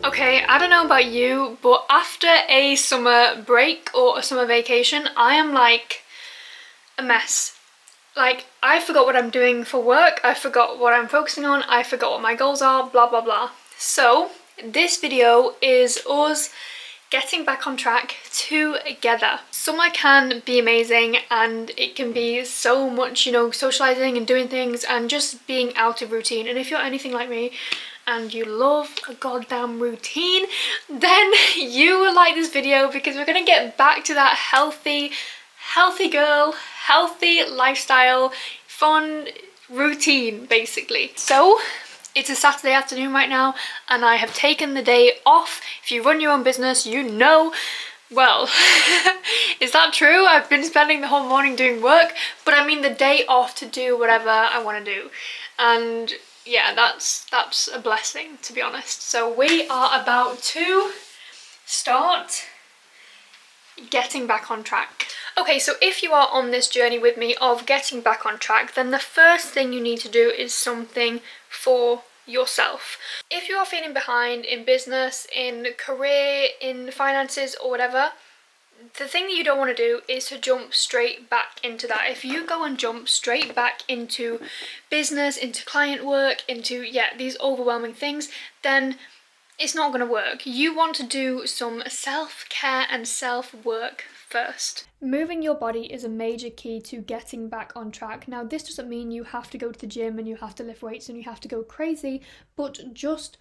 Okay, I don't know about you, but after a summer break or a summer vacation, I am like a mess. Like, I forgot what I'm doing for work, I forgot what I'm focusing on, I forgot what my goals are, blah blah blah. So, this video is us getting back on track together. Summer can be amazing and it can be so much, you know, socializing and doing things and just being out of routine. And if you're anything like me and you love a goddamn routine, then you will like this video because we're gonna get back to that healthy girl, healthy lifestyle, fun routine basically. So it's a Saturday afternoon right now and I have taken the day off. If you run your own business, you know, well, is that true? I've been spending the whole morning doing work, but I mean the day off to do whatever I want to do. And yeah, that's a blessing, to be honest. So we are about to start getting back on track. Okay, so if you are on this journey with me of getting back on track, then the first thing you need to do is something for yourself. If you are feeling behind in business, in career, in finances or whatever, the thing that you don't want to do is to jump straight back into that. If you go and jump straight back into business, into client work, into, yeah, these overwhelming things, then it's not going to work. You want to do some self-care and self-work first. Moving your body is a major key to getting back on track. Now, this doesn't mean you have to go to the gym and you have to lift weights and you have to go crazy, but just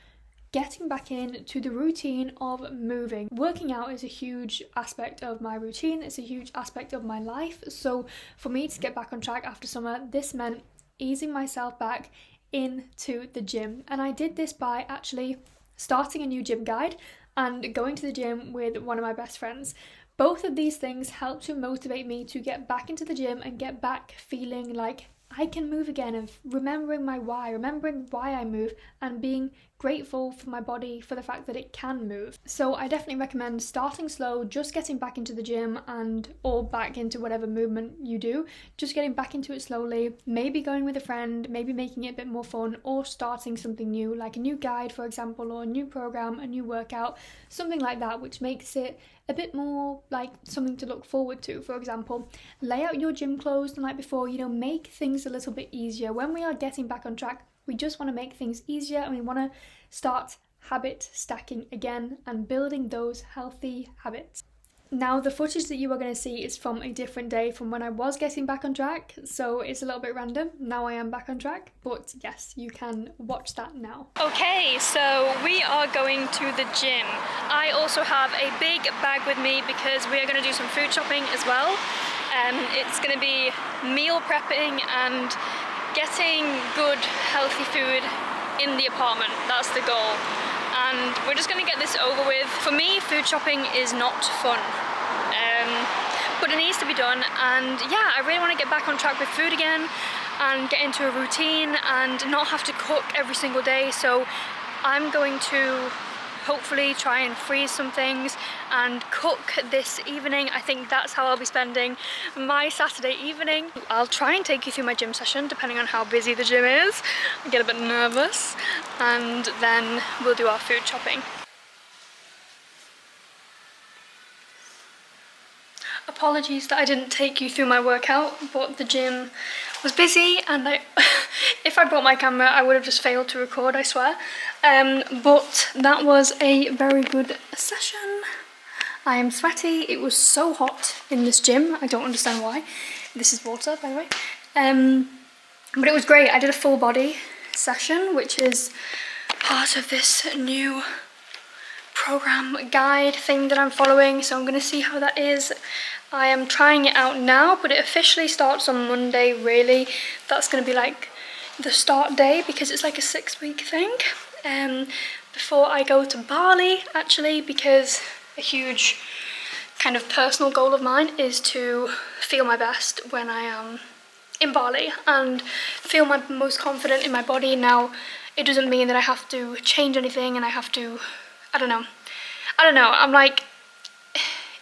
getting back into the routine of moving. Working out is a huge aspect of my routine. It's a huge aspect of my life. So for me to get back on track after summer, this meant easing myself back into the gym. And I did this by actually starting a new gym guide and going to the gym with one of my best friends. Both of these things help to motivate me to get back into the gym and get back feeling like I can move again, and remembering my why, remembering why I move and being grateful for my body for the fact that it can move. So I definitely recommend starting slow, just getting back into the gym and or back into whatever movement you do, just getting back into it slowly, maybe going with a friend, maybe making it a bit more fun, or starting something new like a new guide, for example, or a new program, a new workout, something like that, which makes it a bit more like something to look forward to. For example, lay out your gym clothes the night before, you know, make things a little bit easier. When we are getting back on track, we just want to make things easier and we want to start habit stacking again and building those healthy habits. Now, the footage that you are going to see is from a different day from when I was getting back on track, so it's a little bit random. Now I am back on track, but yes, you can watch that now. Okay, so we are going to the gym. I also have a big bag with me because we are going to do some food shopping as well. It's going to be meal prepping and getting good, healthy food in the apartment. That's the goal. And we're just going to get this over with. For me, food shopping is not fun, but it needs to be done. And yeah, I really want to get back on track with food again and get into a routine and not have to cook every single day. So I'm going to hopefully try and freeze some things and cook this evening. I think that's how I'll be spending my Saturday evening. I'll try and take you through my gym session depending on how busy the gym is. I get a bit nervous, and then we'll do our food shopping. Apologies that I didn't take you through my workout, but the gym was busy and if I brought my camera I would have just failed to record, I swear. But that was a very good session. I am sweaty. It was so hot in this gym. I don't understand why. This is water, by the way. But it was great. I did a full body session, which is part of this new program guide thing that I'm following, so I'm going to see how that is. I am trying it out now, but it officially starts on Monday, really. That's going to be like the start day because it's like a 6-week thing. Before I go to Bali, actually, because a huge kind of personal goal of mine is to feel my best when I am in Bali and feel my most confident in my body. Now, it doesn't mean that I have to change anything and I have to, I don't know, I'm like,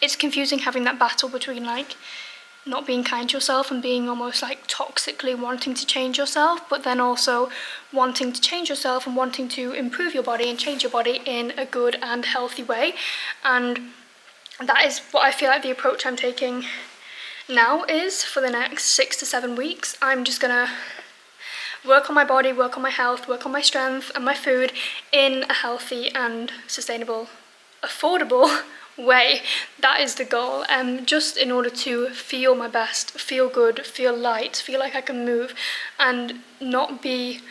it's confusing having that battle between like not being kind to yourself and being almost like toxically wanting to change yourself, but then also wanting to change yourself and wanting to improve your body and change your body in a good and healthy way. And that is what I feel like the approach I'm taking now is for the next 6 to 7 weeks. I'm just gonna work on my body, work on my health, work on my strength and my food in a healthy and sustainable, affordable way. That is the goal, just in order to feel my best, feel good, feel light, feel like I can move, and not be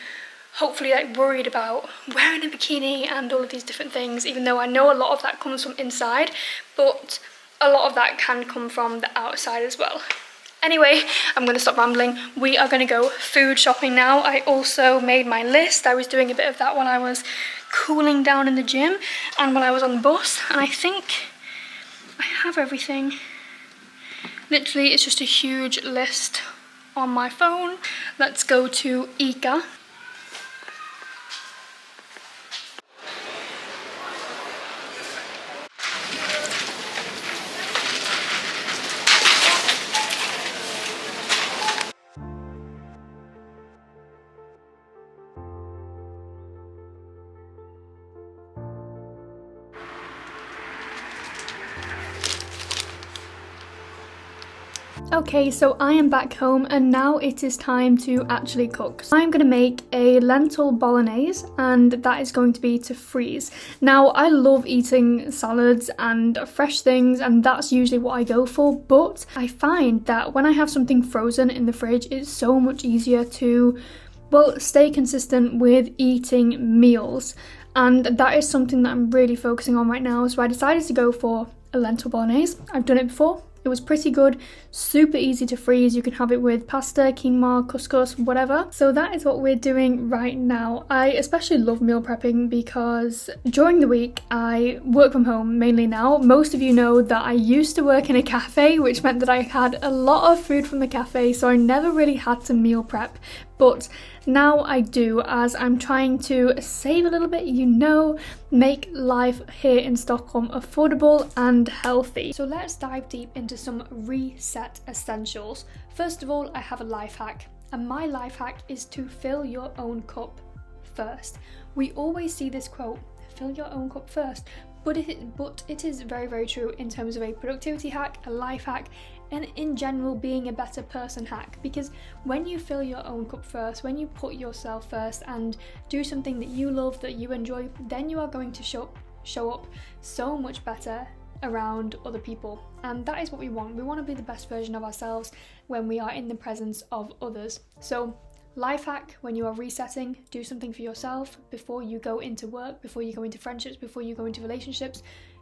hopefully like worried about wearing a bikini and all of these different things, even though I know a lot of that comes from inside, but a lot of that can come from the outside as well. Anyway, I'm going to stop rambling. We are going to go food shopping now. I also made my list. I was doing a bit of that while I was cooling down in the gym and while I was on the bus, and I think I have everything. Literally, it's just a huge list on my phone. Let's go to Ika. Okay, so I am back home and now it is time to actually cook. So I'm going to make a lentil bolognese and that is going to be to freeze. Now, I love eating salads and fresh things and that's usually what I go for, but I find that when I have something frozen in the fridge, it's so much easier to, well, stay consistent with eating meals. And that is something that I'm really focusing on right now. So I decided to go for a lentil bolognese. I've done it before. It was pretty good, super easy to freeze. You can have it with pasta, quinoa, couscous, whatever. So that is what we're doing right now. I especially love meal prepping because during the week I work from home mainly now. Most of you know that I used to work in a cafe, which meant that I had a lot of food from the cafe, so I never really had to meal prep. But now I do, as I'm trying to save a little bit, make life here in Stockholm affordable and healthy. So let's dive deep into some reset essentials. First of all, I have a life hack, and my life hack is to fill your own cup first. We always see this quote, fill your own cup first, but it is very, very true in terms of a productivity hack, a life hack, and in general being a better person hack, because when you fill your own cup first, when you put yourself first and do something that you love, that you enjoy, then you are going to show up so much better around other people. And that is what we want. We want to be the best version of ourselves when we are in the presence of others. So life hack, when you are resetting, do something for yourself before you go into work, before you go into friendships, before you go into relationships.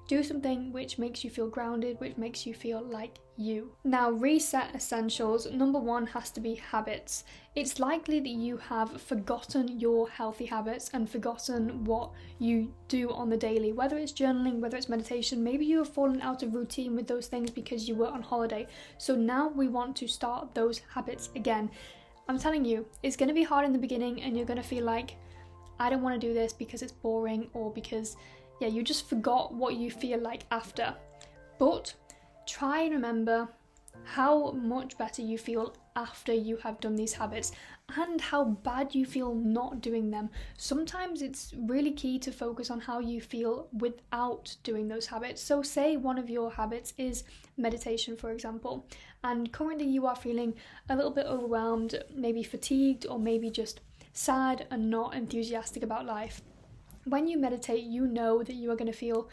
Do something which makes you feel grounded, which makes you feel like you. Now, reset essentials, number one has to be habits. It's likely that you have forgotten your healthy habits and forgotten what you do on the daily, whether it's journaling, whether it's meditation. Maybe you have fallen out of routine with those things because you were on holiday. So now we want to start those habits again. I'm telling you, it's going to be hard in the beginning and you're going to feel like, I don't want to do this because it's boring or because you just forgot what you feel like after. But try and remember how much better you feel after you have done these habits and how bad you feel not doing them. Sometimes it's really key to focus on how you feel without doing those habits. So say one of your habits is meditation, for example, and currently you are feeling a little bit overwhelmed, maybe fatigued, or maybe just sad and not enthusiastic about life. When you meditate, you know that you are going to feel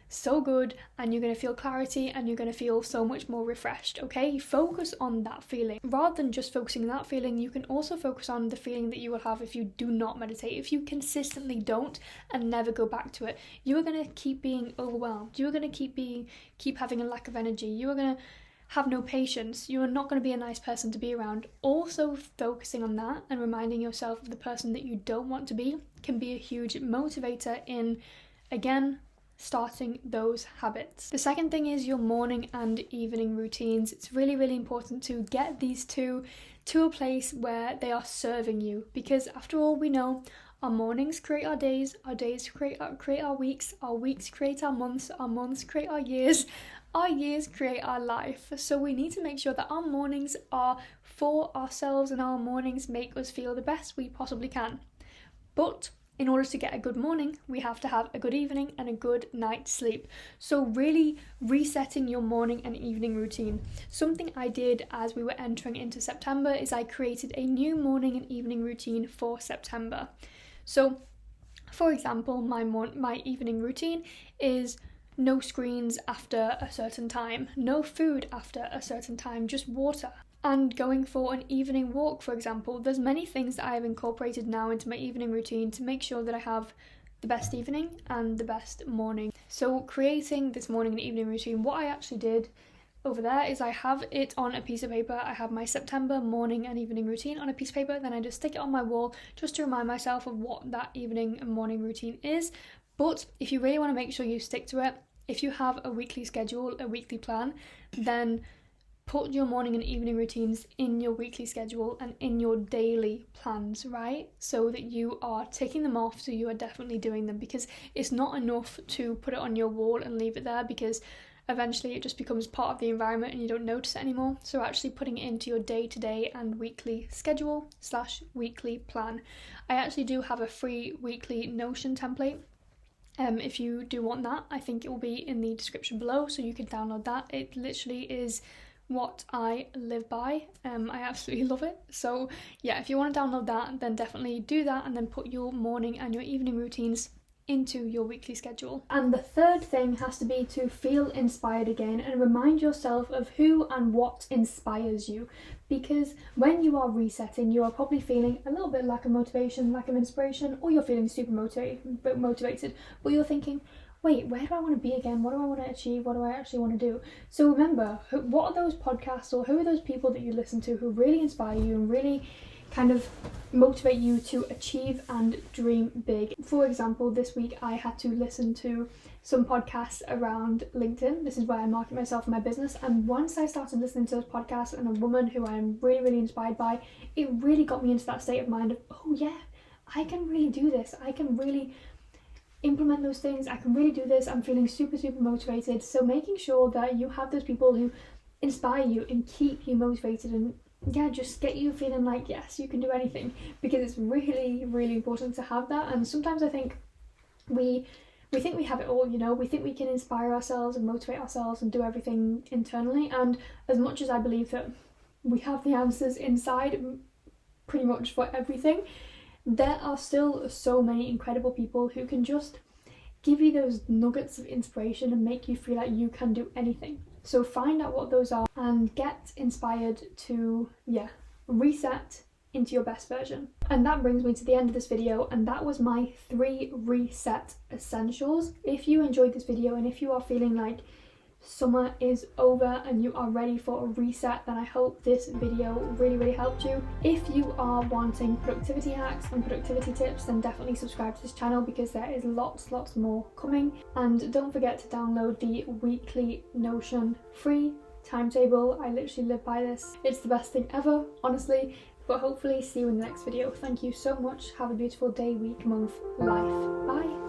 so good and you're going to feel clarity and you're going to feel so much more refreshed, okay? Focus on that feeling. Rather than just focusing on that feeling, you can also focus on the feeling that you will have if you do not meditate. If you consistently don't and never go back to it, you are going to keep being overwhelmed. You are going to keep having a lack of energy. You are going to have no patience. You are not going to be a nice person to be around. Also, focusing on that and reminding yourself of the person that you don't want to be can be a huge motivator in, again, starting those habits. The second thing is your morning and evening routines. It's really, really important to get these two to a place where they are serving you, because after all, we know our mornings create our days create our weeks create our months create our years, our years create our life, so we need to make sure that our mornings are for ourselves and our mornings make us feel the best we possibly can. But in order to get a good morning, we have to have a good evening and a good night's sleep. So really resetting your morning and evening routine. Something I did as we were entering into September is I created a new morning and evening routine for September. So for example, my evening routine is no screens after a certain time, no food after a certain time, just water. And going for an evening walk, for example. There's many things that I have incorporated now into my evening routine to make sure that I have the best evening and the best morning. So creating this morning and evening routine, what I actually did over there is I have it on a piece of paper. I have my September morning and evening routine on a piece of paper, then I just stick it on my wall just to remind myself of what that evening and morning routine is. But if you really want to make sure you stick to it, if you have a weekly schedule, a weekly plan, then put your morning and evening routines in your weekly schedule and in your daily plans, right? So that you are ticking them off, so you are definitely doing them, because it's not enough to put it on your wall and leave it there, because eventually it just becomes part of the environment and you don't notice it anymore. So actually putting it into your day-to-day and weekly schedule / weekly plan. I actually do have a free weekly Notion template. If you do want that, I think it will be in the description below, so you can download that. It literally is what I live by. I absolutely love it. So yeah, if you want to download that, then definitely do that, and then put your morning and your evening routines into your weekly schedule. And the third thing has to be to feel inspired again and remind yourself of who and what inspires you, because when you are resetting, you are probably feeling a little bit lack of motivation, lack of inspiration, or you're feeling super motivated, but you're thinking, wait, where do I want to be again? What do I want to achieve? What do I actually want to do? So remember, what are those podcasts or who are those people that you listen to who really inspire you and really kind of motivate you to achieve and dream big? For example, this week I had to listen to some podcasts around LinkedIn. This is where I market myself and my business. And once I started listening to those podcasts and a woman who I'm really, really inspired by, it really got me into that state of mind of, oh yeah, I can really do this. I can really implement those things. I can really do this. I'm feeling super, super motivated. So making sure that you have those people who inspire you and keep you motivated and yeah, just get you feeling like, yes, you can do anything, because it's really, really important to have that. And sometimes I think we think we have it all, you know, we think we can inspire ourselves and motivate ourselves and do everything internally. And as much as I believe that we have the answers inside pretty much for everything, there are still so many incredible people who can just give you those nuggets of inspiration and make you feel like you can do anything. So find out what those are and get inspired to, reset into your best version. And that brings me to the end of this video, and that was my 3 reset essentials. If you enjoyed this video and if you are feeling like summer is over and you are ready for a reset, then I hope this video really, really helped you. If you are wanting productivity hacks and productivity tips, then definitely subscribe to this channel, because there is lots more coming. And don't forget to download the weekly Notion free timetable. I literally live by this. It's the best thing ever, honestly. But hopefully see you in the next video. Thank you so much. Have a beautiful day, week, month, life. Bye.